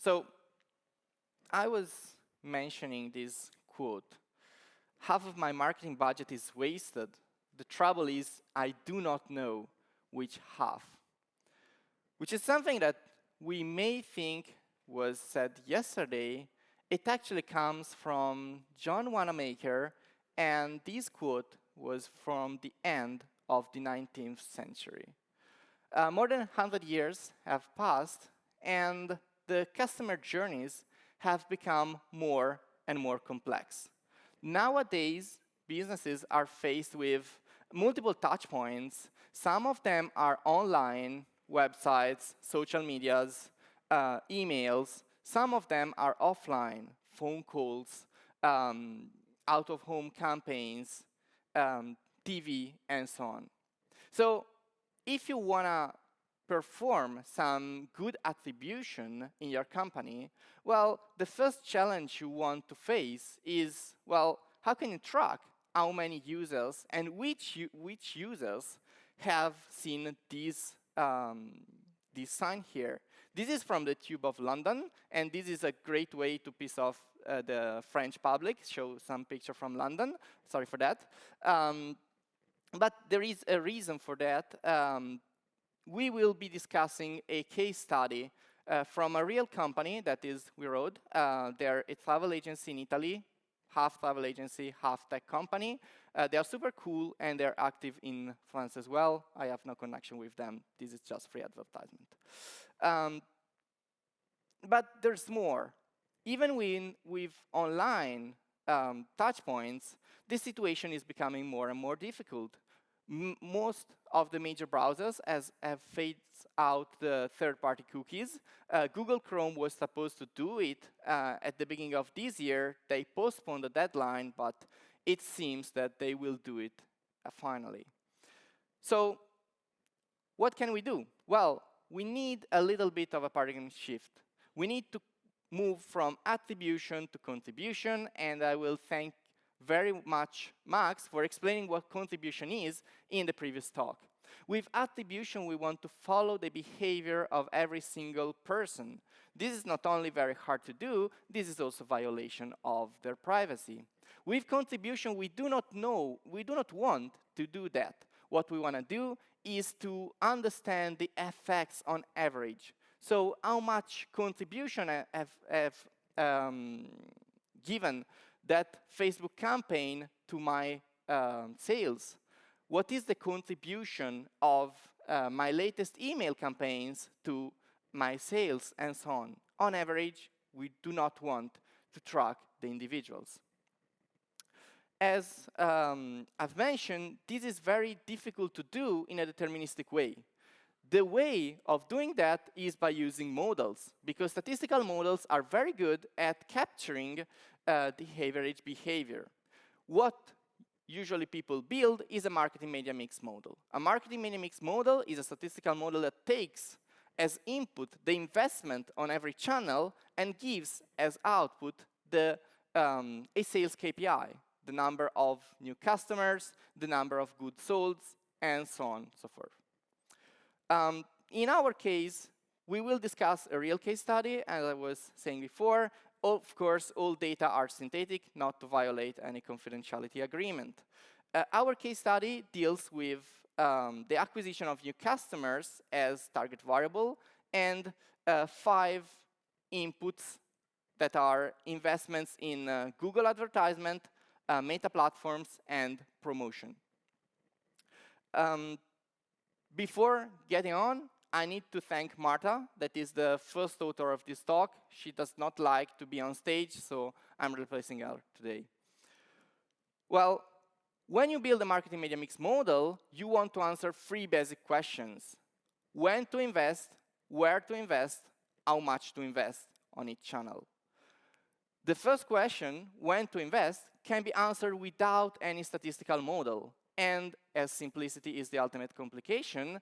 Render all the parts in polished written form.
So I was mentioning this quote. Half of my marketing budget is wasted. The trouble is I do not know which half. Which is something that we may think was said yesterday. It actually comes from John Wanamaker, and this quote was from the end of the 19th century. More than 100 years have passed, and the customer journeys have become more and more complex. Nowadays, businesses are faced with multiple touch points. Some of them are online, websites, social medias, emails. Some of them are offline, phone calls, out-of-home campaigns, TV, and so on. So if you want to perform some good attribution in your company, well, the first challenge you want to face is, well, how can you track how many users and which users have seen this sign here? This is from the Tube of London, and this is a great way to piss off the French public, show some picture from London. Sorry for that. But there is a reason for that. We will be discussing a case study from a real company, that is WeRoad. They're a travel agency in Italy, half travel agency, half tech company. They are super cool, and they're active in France as well. I have no connection with them. This is just free advertisement. But there's more. Even with online touch points, this situation is becoming more and more difficult. Most of the major browsers have phased out the third-party cookies. Google Chrome was supposed to do it at the beginning of this year. They postponed the deadline, but it seems that they will do it finally. So what can we do? Well, we need a little bit of a paradigm shift. We need to move from attribution to contribution, and I will thank very much Max for explaining what contribution is in the previous talk. With attribution, we want to follow the behavior of every single person. This is not only very hard to do, this is also a violation of their privacy. With contribution, we do not want to do that. What we want to do is to understand the effects on average. So how much contribution have given that Facebook campaign to my sales? What is the contribution of my latest email campaigns to my sales, and so on? On average, we do not want to track the individuals. As I've mentioned, this is very difficult to do in a deterministic way. The way of doing that is by using models, because statistical models are very good at capturing the average behavior. What usually people build is a marketing media mix model. A marketing media mix model is a statistical model that takes as input the investment on every channel and gives as output a sales KPI, the number of new customers, the number of goods sold, and so on and so forth. In our case, we will discuss a real case study, as I was saying before. Of course, all data are synthetic, not to violate any confidentiality agreement. Our case study deals with the acquisition of new customers as target variable and 5 inputs that are investments in Google advertisement, meta platforms, and promotion. Before getting on, I need to thank Marta, that is the first author of this talk. She does not like to be on stage, so I'm replacing her today. Well, when you build a marketing media mix model, you want to answer 3 basic questions: when to invest, where to invest, how much to invest on each channel. The first question, when to invest, can be answered without any statistical model. And as simplicity is the ultimate complication,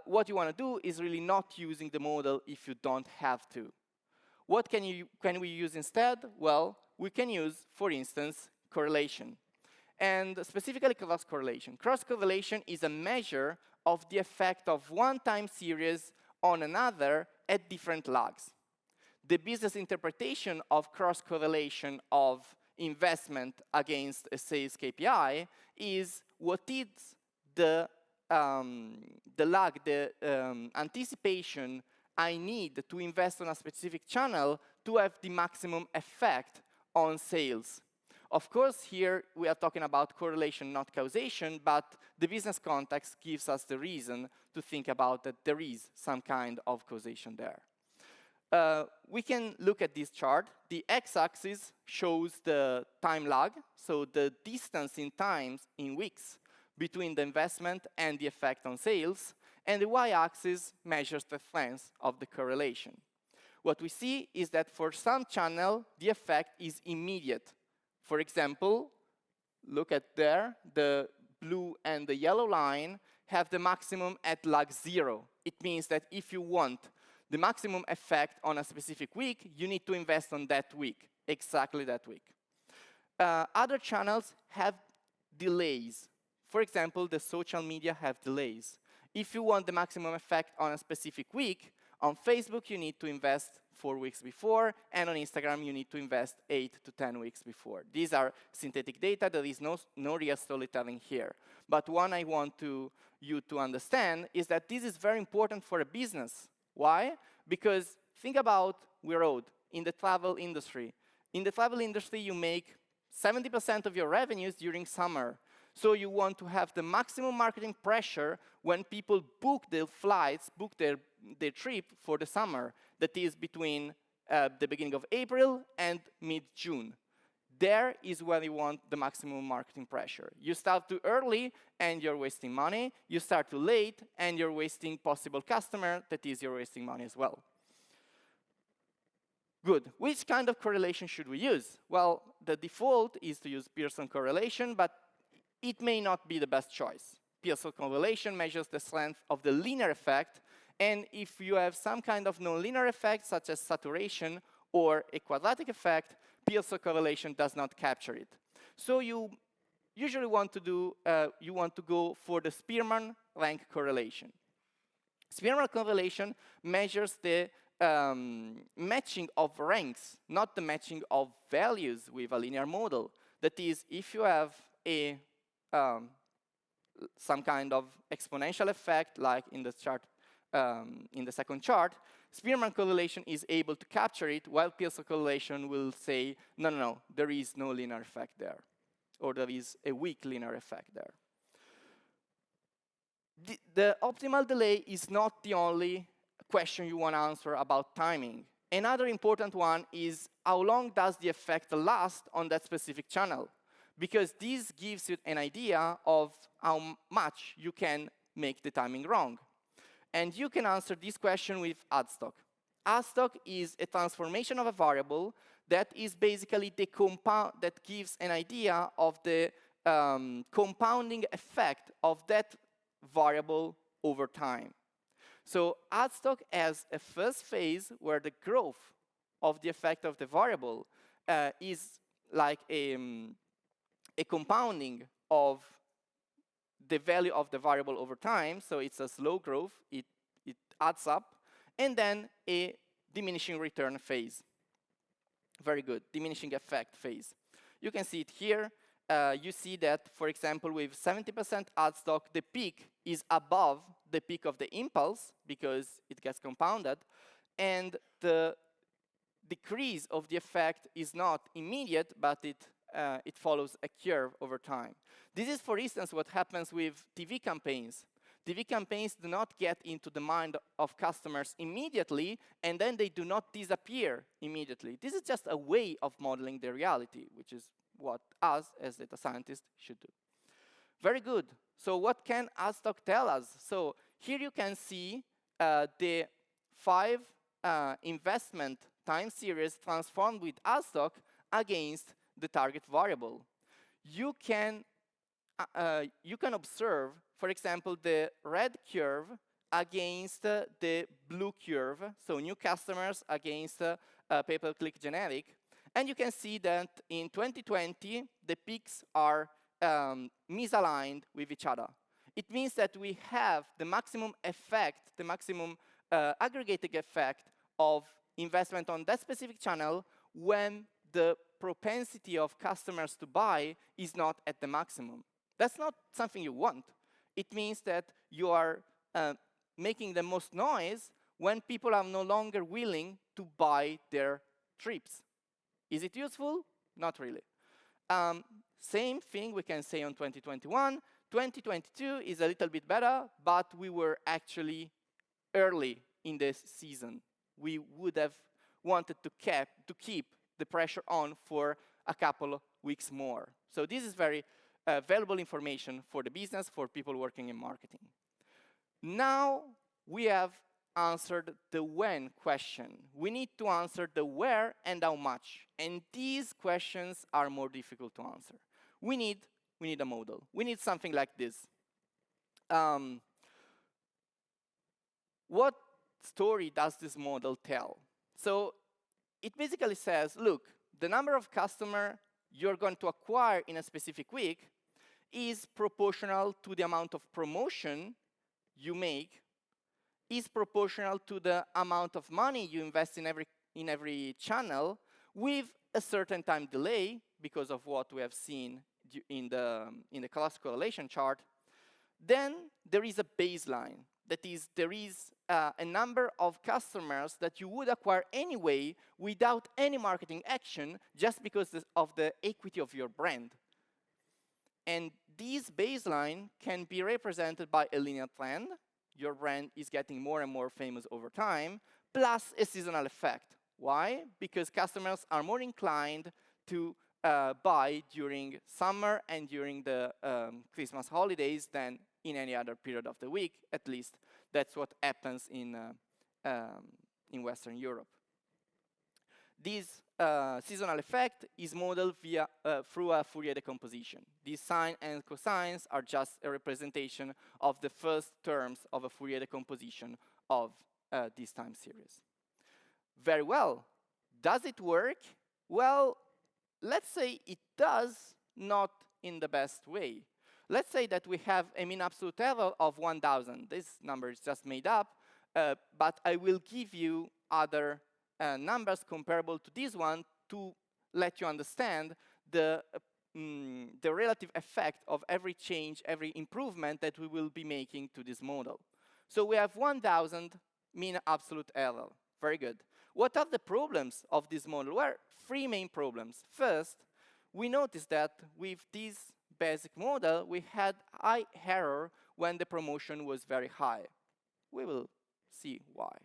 what you want to do is really not using the model if you don't have to. What can we use instead? Well, we can use, for instance, correlation. And specifically cross-correlation. Cross-correlation is a measure of the effect of one time series on another at different lags. the business interpretation of cross-correlation of investment against a sales KPI is what is the lag, the anticipation I need to invest on a specific channel to have the maximum effect on sales. Of course, here we are talking about correlation, not causation, but the business context gives us the reason to think about that there is some kind of causation there. We can look at this chart. The x-axis shows the time lag, so the distance in times, in weeks, between the investment and the effect on sales, and the y-axis measures the strength of the correlation. What we see is that for some channel, the effect is immediate. For example, look at there, the blue and the yellow line have the maximum at lag 0. It means that if you want the maximum effect on a specific week, you need to invest on that week, exactly that week. Other channels have delays. For example, the social media have delays. If you want the maximum effect on a specific week, on Facebook you need to invest 4 weeks before, and on Instagram you need to invest 8 to 10 weeks before. These are synthetic data, there is no real storytelling here. But one I want you to understand is that this is very important for a business. Why? Because think about WeRoad in the travel industry. In the travel industry you make 70% of your revenues during summer. So you want to have the maximum marketing pressure when people book their flights, book their trip for the summer. That is between the beginning of April and mid-June. There is where you want the maximum marketing pressure. You start too early and you're wasting money. You start too late and you're wasting possible customer. That is, you're wasting money as well. Good. Which kind of correlation should we use? Well, the default is to use Pearson correlation, but it may not be the best choice. Pearson correlation measures the strength of the linear effect, and if you have some kind of nonlinear effect, such as saturation or a quadratic effect, Pearson correlation does not capture it. So you usually want to go for the Spearman rank correlation. Spearman correlation measures the matching of ranks, not the matching of values with a linear model. That is, if you have some kind of exponential effect, like in the chart, in the second chart, Spearman correlation is able to capture it, while Pearson correlation will say, no, no, no, there is no linear effect there, or there is a weak linear effect there. The optimal delay is not the only question you want to answer about timing. Another important one is how long does the effect last on that specific channel? Because this gives you an idea of how much you can make the timing wrong. And you can answer this question with add stock. Add stock is a transformation of a variable that is basically the compound that gives an idea of the compounding effect of that variable over time. So add stock has a first phase where the growth of the effect of the variable is like a compounding of the value of the variable over time, so it's a slow growth, it adds up, and then a diminishing return phase. Very good, diminishing effect phase. You can see it here. You see that, for example, with 70% add stock, the peak is above the peak of the impulse because it gets compounded, and the decrease of the effect is not immediate, but it follows a curve over time. This is, for instance, what happens with TV campaigns. TV campaigns do not get into the mind of customers immediately, and then they do not disappear immediately. This is just a way of modeling the reality, which is what us, as data scientists, should do. Very good. So what can add stock tell us? So here you can see the 5 investment time series transformed with add stock against the target variable. You can observe, for example, the red curve against the blue curve, so new customers against pay-per-click generic. And you can see that in 2020, the peaks are misaligned with each other. It means that we have the maximum effect, the maximum aggregating effect of investment on that specific channel when the propensity of customers to buy is not at the maximum. That's not something you want. It means that you are making the most noise when people are no longer willing to buy their trips. Is it useful? Not really. Same thing we can say on 2021. 2022 is a little bit better, but we were actually early in this season. We would have wanted to keep the pressure on for a couple of weeks more. So this is very valuable information for the business, for people working in marketing. Now we have answered the when question. We need to answer the where and how much. And these questions are more difficult to answer. We need a model. We need something like this. What story does this model tell? So it basically says, look, the number of customers you're going to acquire in a specific week is proportional to the amount of promotion you make, is proportional to the amount of money you invest in every channel, with a certain time delay, because of what we have seen in the class correlation chart. Then there is a baseline. That is, there is a number of customers that you would acquire anyway without any marketing action, just because of the equity of your brand. And this baseline can be represented by a linear trend. Your brand is getting more and more famous over time, plus a seasonal effect. Why? Because customers are more inclined to buy during summer and during the Christmas holidays than in any other period of the week. At least that's what happens in Western Europe. This seasonal effect is modeled through a Fourier decomposition. These sine and cosines are just a representation of the first terms of a Fourier decomposition of this time series. Very well. Does it work? Well, let's say it does, not in the best way. Let's say that we have a mean absolute error of 1,000. This number is just made up, but I will give you other numbers comparable to this one to let you understand the relative effect of every change, every improvement that we will be making to this model. So we have 1,000 mean absolute error. Very good. What are the problems of this model? Well, three main problems. First, we noticed that with this basic model, we had high error when the promotion was very high. We will see why.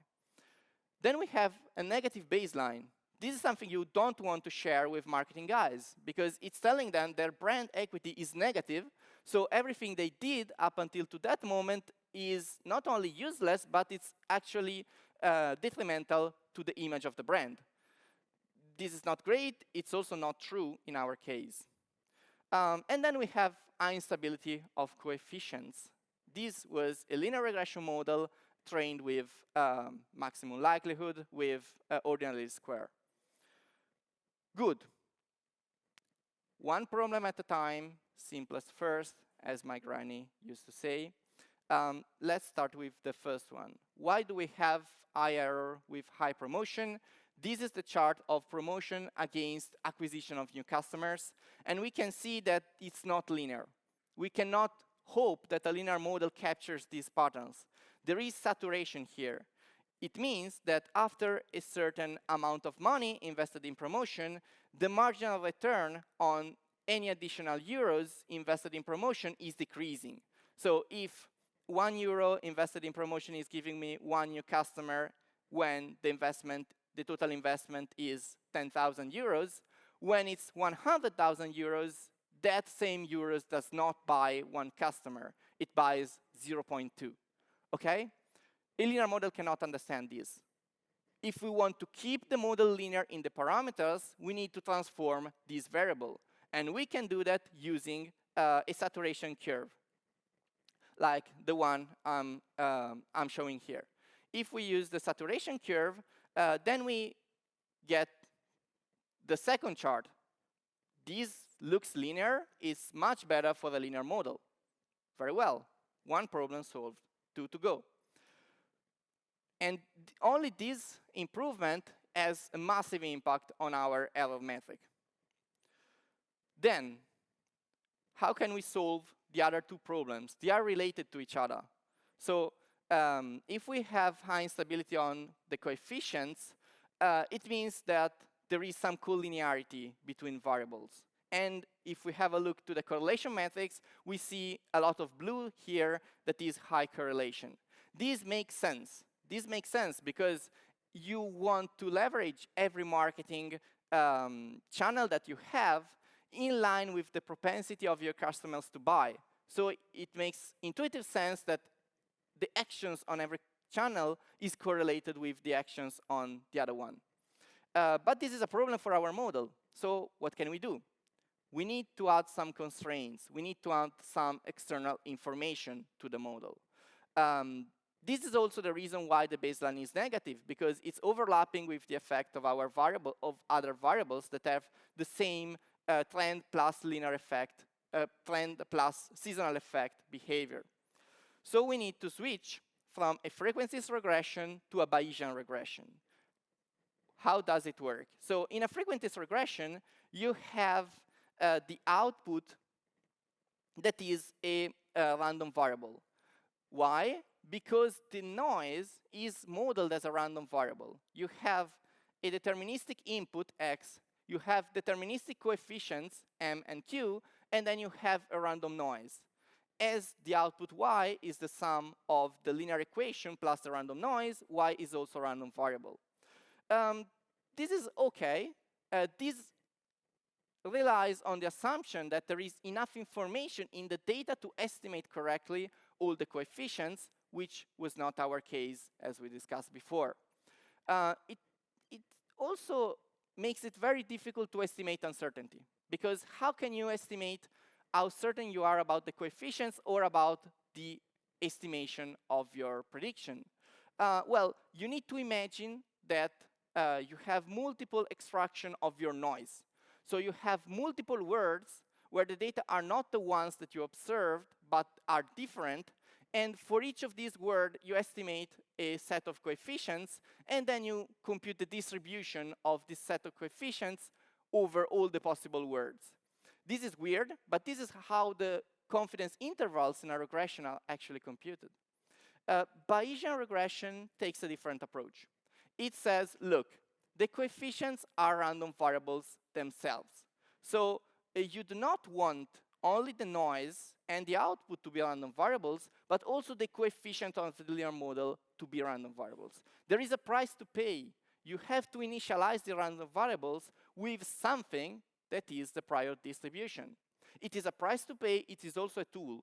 Then we have a negative baseline. This is something you don't want to share with marketing guys, because it's telling them their brand equity is negative, so everything they did up until to that moment is not only useless, but it's actually detrimental to the image of the brand. This is not great. It's also not true in our case. And then we have instability of coefficients. This was a linear regression model trained with maximum likelihood with ordinary square. Good. One problem at a time, simplest first, as my granny used to say. Let's start with the first one. Why do we have high error with high promotion? This is the chart of promotion against acquisition of new customers. And we can see that it's not linear. We cannot hope that a linear model captures these patterns. There is saturation here. It means that after a certain amount of money invested in promotion, the marginal return on any additional euros invested in promotion is decreasing. So if €1 invested in promotion is giving me one new customer when the total investment is 10,000 euros, when it's 100,000 euros, that same euros does not buy one customer. It buys 0.2. Okay? A linear model cannot understand this. If we want to keep the model linear in the parameters, we need to transform this variable. And we can do that using a saturation curve, like the one I'm showing here. If we use the saturation curve, then we get the second chart. This looks linear. It's much better for the linear model. Very well. One problem solved, two to go. And only this improvement has a massive impact on our error metric. Then, how can we solve the other two problems? They are related to each other. So if we have high instability on the coefficients, it means that there is some collinearity between variables. And if we have a look to the correlation metrics, we see a lot of blue here that is high correlation. This makes sense. This makes sense because you want to leverage every marketing channel that you have in line with the propensity of your customers to buy. So it makes intuitive sense that the actions on every channel is correlated with the actions on the other one. But this is a problem for our model. So what can we do? We need to add some constraints. We need to add some external information to the model. This is also the reason why the baseline is negative, because it's overlapping with the effect of our variable of other variables that have the same trend plus linear effect, trend plus seasonal effect behavior. So we need to switch from a frequencies regression to a Bayesian regression. How does it work? So in a frequencies regression, you have the output that is a random variable. Why? Because the noise is modeled as a random variable. You have a deterministic input, x, you have deterministic coefficients, m and q, and then you have a random noise. As the output y is the sum of the linear equation plus the random noise, y is also a random variable. This is okay. This relies on the assumption that there is enough information in the data to estimate correctly all the coefficients, which was not our case as we discussed before. It also makes it very difficult to estimate uncertainty, because how can you estimate how certain you are about the coefficients or about the estimation of your prediction? Well, you need to imagine that you have multiple extraction of your noise. So you have multiple words where the data are not the ones that you observed, but are different. And for each of these words, you estimate a set of coefficients, and then you compute the distribution of this set of coefficients over all the possible words. This is weird, but this is how the confidence intervals in a regression are actually computed. Bayesian regression takes a different approach. It says, look, the coefficients are random variables themselves. So you do not want only the noise and the output to be random variables, but also the coefficient of the linear model to be random variables. There is a price to pay. You have to initialize the random variables with something that is the prior distribution. It is a price to pay. It is also a tool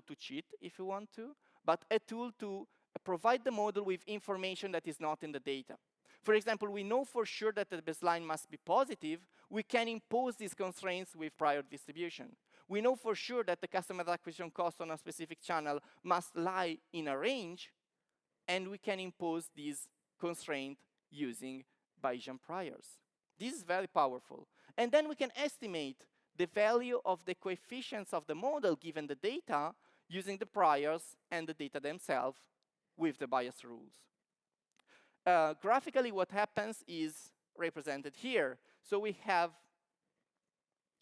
to cheat if you want to, but a tool to provide the model with information that is not in the data. For example, we know for sure that the baseline must be positive. We can impose these constraints with prior distribution. We know for sure that the customer acquisition cost on a specific channel must lie in a range, and we can impose these constraints using Bayesian priors. This is very powerful. And then we can estimate the value of the coefficients of the model given the data using the priors and the data themselves with the bias rules. Graphically, what happens is represented here. So we have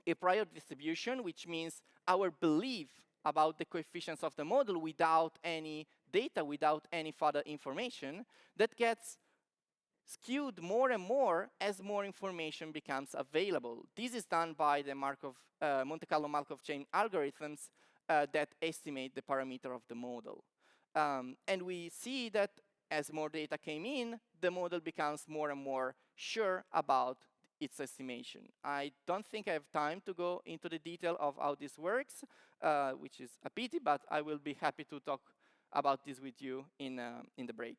a prior distribution, which means our belief about the coefficients of the model without any data, without any further information, that gets skewed more and more as more information becomes available. This is done by the Monte Carlo Markov chain algorithms that estimate the parameter of the model. And we see that as more data came in, the model becomes more and more sure about its estimation. I don't think I have time to go into the detail of how this works, which is a pity, but I will be happy to talk about this with you in the break.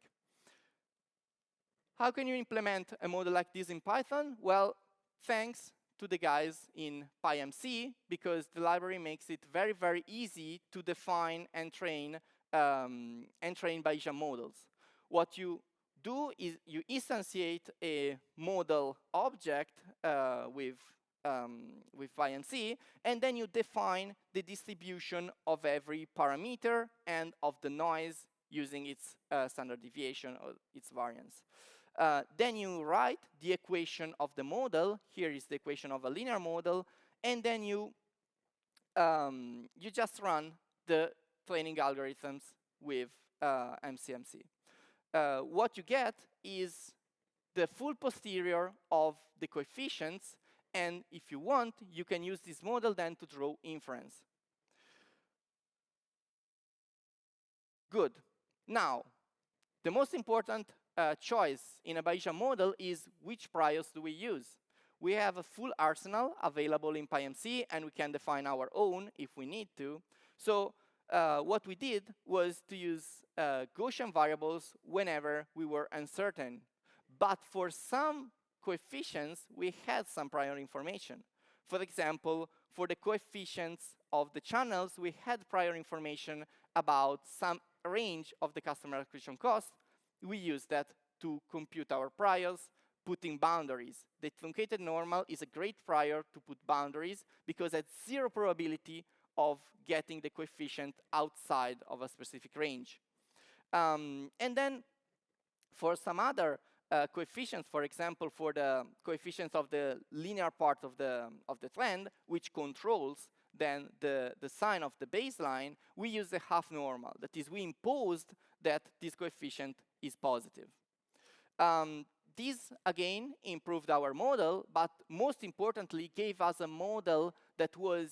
How can you implement a model like this in Python? Well, thanks to the guys in PyMC, because the library makes it very, very easy to define and train Bayesian models. What you do is you instantiate a model object with PyMC, and then you define the distribution of every parameter and of the noise using its standard deviation or its variance. Then you write the equation of the model. Here is the equation of a linear model, and then you just run the training algorithms with MCMC. What you get is the full posterior of the coefficients, and if you want, you can use this model then to draw inference. Good. Now, the most important choice in a Bayesian model is which priors do we use. We have a full arsenal available in PyMC, and we can define our own if we need to. So what we did was to use Gaussian variables whenever we were uncertain. But for some coefficients, we had some prior information. For example, for the coefficients of the channels, we had prior information about some range of the customer acquisition cost. We used that to compute our priors, putting boundaries. The truncated normal is a great prior to put boundaries because it's zero probability of getting the coefficient outside of a specific range. And then for some other coefficients, for example, for the coefficients of the linear part of the trend, which controls then the sign of the baseline, we use the half normal. That is, we imposed that this coefficient is positive. This, again, improved our model, but most importantly, gave us a model that was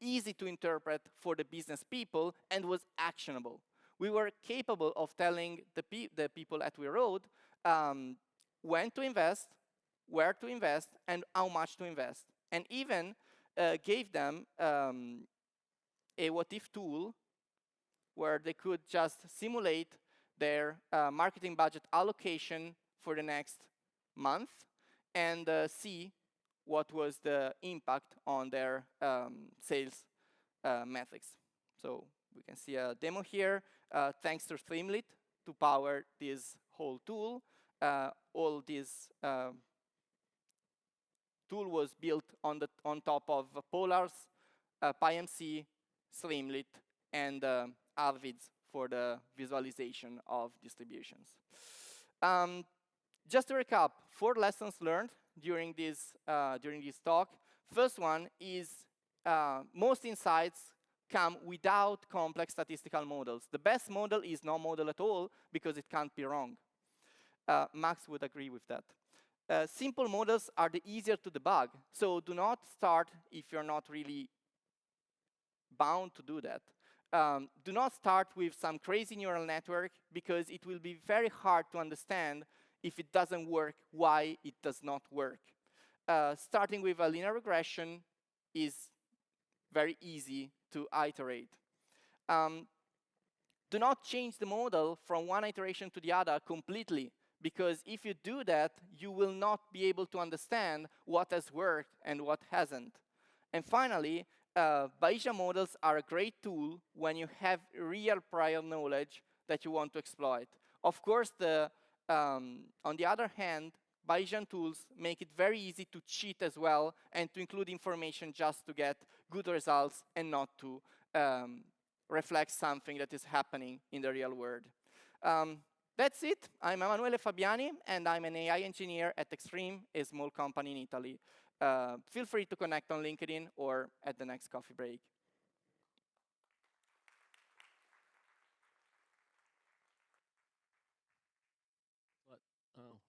easy to interpret for the business people and was actionable. We were capable of telling the people at WeRoad when to invest, where to invest, and how much to invest. And even gave them a what-if tool where they could just simulate their marketing budget allocation for the next month and see what was the impact on their sales metrics. So we can see a demo here. Thanks to Streamlit to power this whole tool. All this tool was built on top of Polars, PyMC, Streamlit, and Arvids for the visualization of distributions. Just to recap, 4 lessons learned during this talk. First one is most insights come without complex statistical models. The best model is no model at all because it can't be wrong. Max would agree with that. Simple models are the easier to debug, so do not start if you're not really bound to do that. Do not start with some crazy neural network because it will be very hard to understand if it doesn't work, why it does not work. Starting with a linear regression is very easy to iterate. Do not change the model from one iteration to the other completely, because if you do that, you will not be able to understand what has worked and what hasn't. And finally, Bayesian models are a great tool when you have real prior knowledge that you want to exploit. Of course, on the other hand, Bayesian tools make it very easy to cheat as well and to include information just to get good results and not to reflect something that is happening in the real world. That's it. I'm Emanuele Fabbiani, and I'm an AI engineer at Extreme, a small company in Italy. Feel free to connect on LinkedIn or at the next coffee break.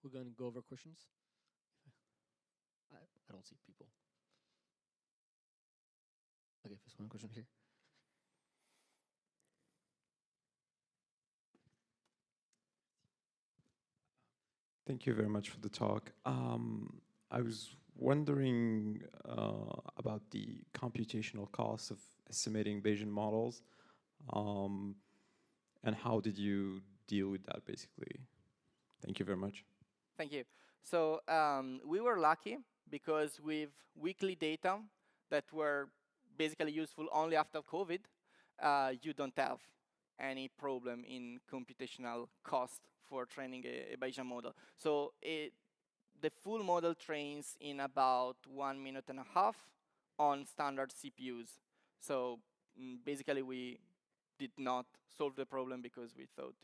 We're going to go over questions. I don't see people. Okay, first one question here. Thank you very much for the talk. I was wondering about the computational costs of estimating Bayesian models, and how did you deal with that, basically? Thank you very much. Thank you. So we were lucky because with weekly data that were basically useful only after COVID, you don't have any problem in computational cost for training a Bayesian model. So the full model trains in about 1.5 minutes on standard CPUs. So basically we did not solve the problem because we thought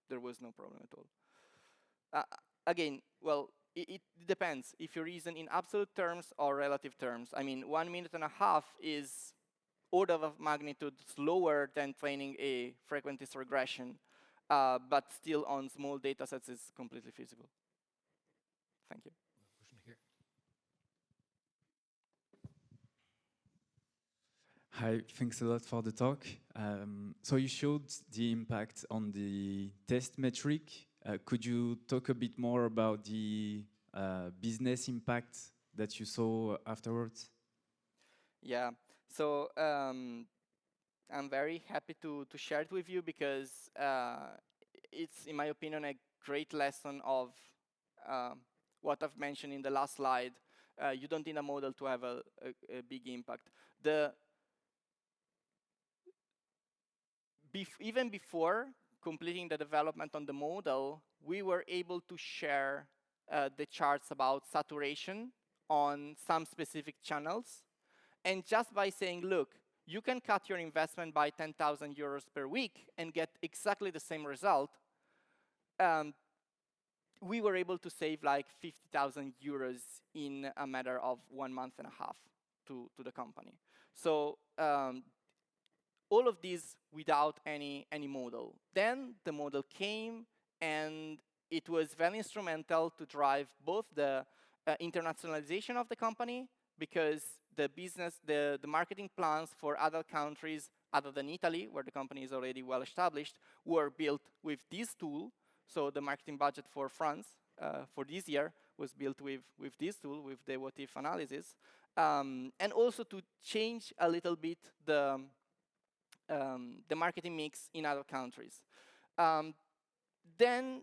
there was no problem at all. Again, well, it depends if you reason in absolute terms or relative terms. I mean, 1.5 minutes is order of magnitude slower than training a frequentist regression, but still on small data sets is completely feasible. Thank you. Question here. Hi, thanks a lot for the talk. So you showed the impact on the test metric. Could you talk a bit more about the business impact that you saw afterwards? Yeah, so I'm very happy to share it with you because it's, in my opinion, a great lesson of what I've mentioned in the last slide. You don't need a model to have a big impact. Even before completing the development on the model, we were able to share the charts about saturation on some specific channels. And just by saying, look, you can cut your investment by 10,000 euros per week and get exactly the same result, we were able to save like 50,000 euros in a matter of 1.5 months to the company. So all of these without any model. Then the model came, and it was very instrumental to drive both the internationalization of the company, because the marketing plans for other countries other than Italy, where the company is already well established, were built with this tool. So the marketing budget for France for this year was built with this tool, with the what-if analysis, and also to change a little bit the marketing mix in other countries. Then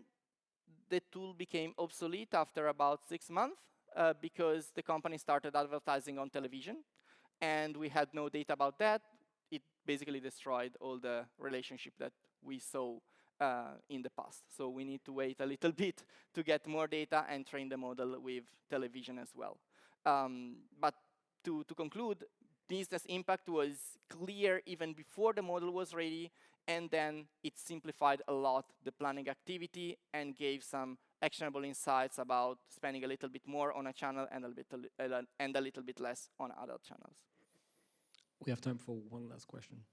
the tool became obsolete after about 6 months because the company started advertising on television, and we had no data about that. It basically destroyed all the relationship that we saw in the past. So we need to wait a little bit to get more data and train the model with television as well. But to conclude, business impact was clear even before the model was ready, and then it simplified a lot the planning activity and gave some actionable insights about spending a little bit more on a channel and a little bit less on other channels. We have time for one last question.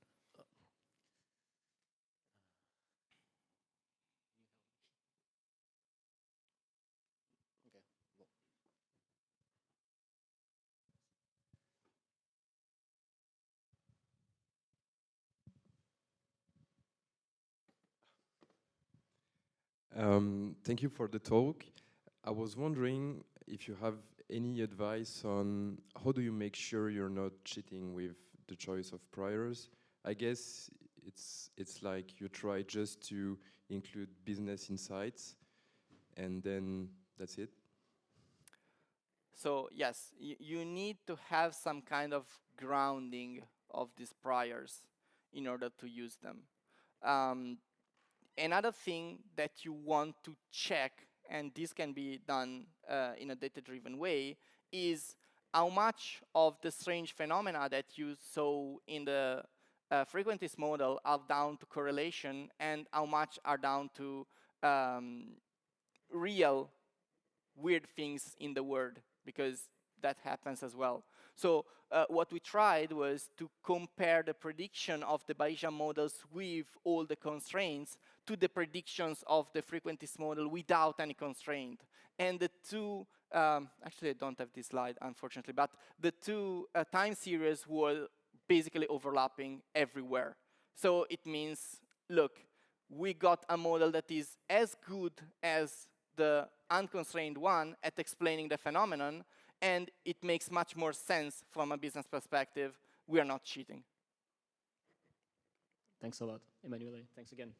Thank you for the talk. I was wondering if you have any advice on how do you make sure you're not cheating with the choice of priors. I guess it's like you try just to include business insights, and then that's it. So yes, you need to have some kind of grounding of these priors in order to use them. Another thing that you want to check, and this can be done in a data-driven way, is how much of the strange phenomena that you saw in the frequentist model are down to correlation, and how much are down to real weird things in the world, because that happens as well. So what we tried was to compare the prediction of the Bayesian models with all the constraints to the predictions of the frequentist model without any constraint. And the two, actually I don't have this slide, unfortunately, but the two time series were basically overlapping everywhere. So it means, look, we got a model that is as good as the unconstrained one at explaining the phenomenon, and it makes much more sense from a business perspective. We are not cheating. Thanks a lot, Emanuele. Thanks again.